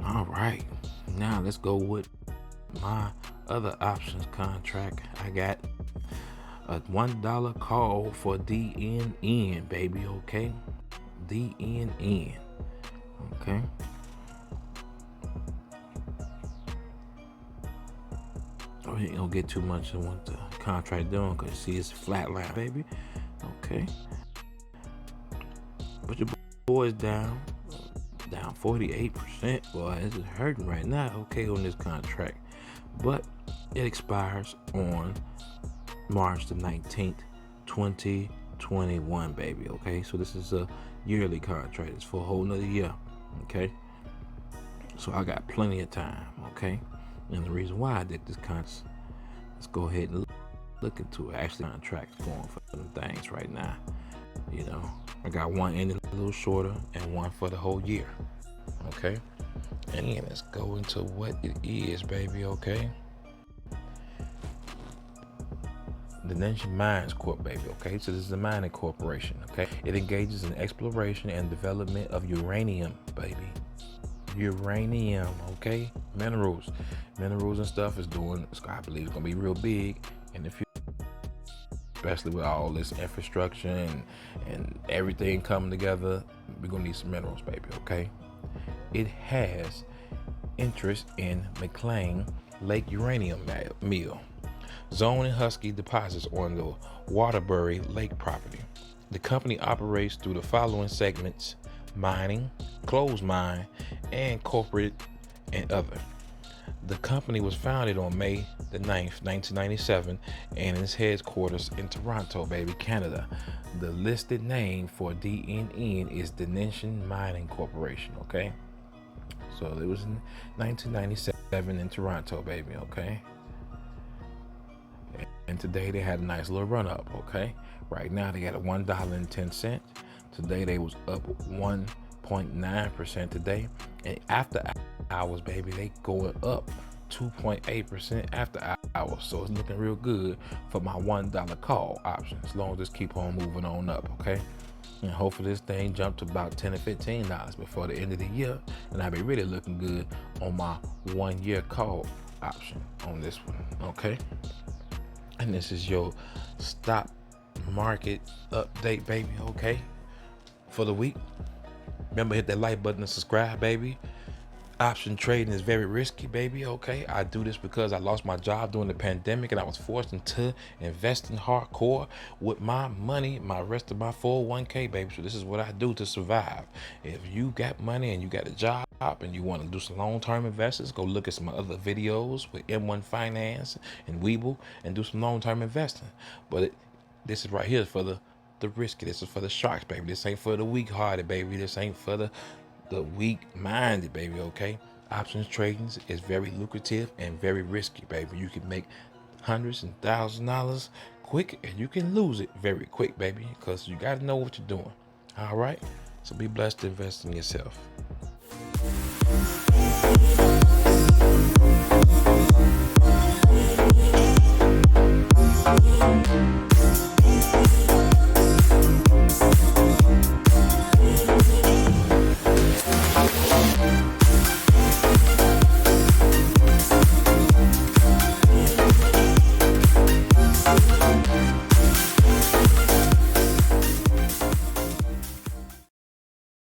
All right, now let's go with my other options contract. I got a $1 call for DNN, baby. Okay, DNN. Okay. Oh, you ain't gonna get too much of what the contract doing, cause see it's flat line, baby. Okay. But your boy's down 48%. Boy, it's hurting right now. Okay, on this contract, but it expires on March the 19th, 2021, baby. Okay, so this is a yearly contract. It's for a whole nother year. Okay, so I got plenty of time. Okay, and the reason why I did this contract, let's go ahead and look into it. Actually, contracts going for them things right now. You know, I got one ending a little shorter and one for the whole year. Okay, and then let's go into what it is, baby. Okay, the Nation Mines Corp, baby. Okay, so this is a mining corporation. Okay, it engages in exploration and development of uranium, baby. Uranium, okay, minerals and stuff is doing. I believe it's gonna be real big in the future, especially with all this infrastructure and everything coming together. We're gonna need some minerals, baby. Okay, it has interest in McClain Lake Uranium Mill, Zone and Husky deposits on the Waterbury Lake property. The company operates through the following segments: mining, closed mine, and corporate and other. The company was founded on May the 9th, 1997, and its headquarters in Toronto, baby, Canada. The listed name for DNN is the Nation Mining Corporation, okay? So it was in 1997 in Toronto, baby, okay? And today they had a nice little run up, okay? Right now they got a $1.10. Today they was up 1.9% today. And after hours, baby, they going up 2.8% after hours. So it's looking real good for my $1 call option, as long as this keep on moving on up, okay? And hopefully this thing jump to about $10 or $15 before the end of the year, and I'll be really looking good on my 1 year call option on this one, okay? And this is your stock market update, baby, okay, for the week. Remember, hit that like button and subscribe, baby. Option trading is very risky, baby, okay? I do this because I lost my job during the pandemic and I was forced into investing hardcore with my money, my rest of my 401k, baby. So this is what I do to survive. If you got money and you got a job and you want to do some long-term investments, go look at some other videos with M1 Finance and Weeble and do some long-term investing. But this is right here for the risky. This is for the sharks, baby. This ain't for the weak-hearted, baby. This ain't for the weak-minded, baby, okay? Options trading is very lucrative and very risky, baby. You can make hundreds and $1,000s quick, and you can lose it very quick, baby, because you got to know what you're doing. All right? So be blessed to invest in yourself.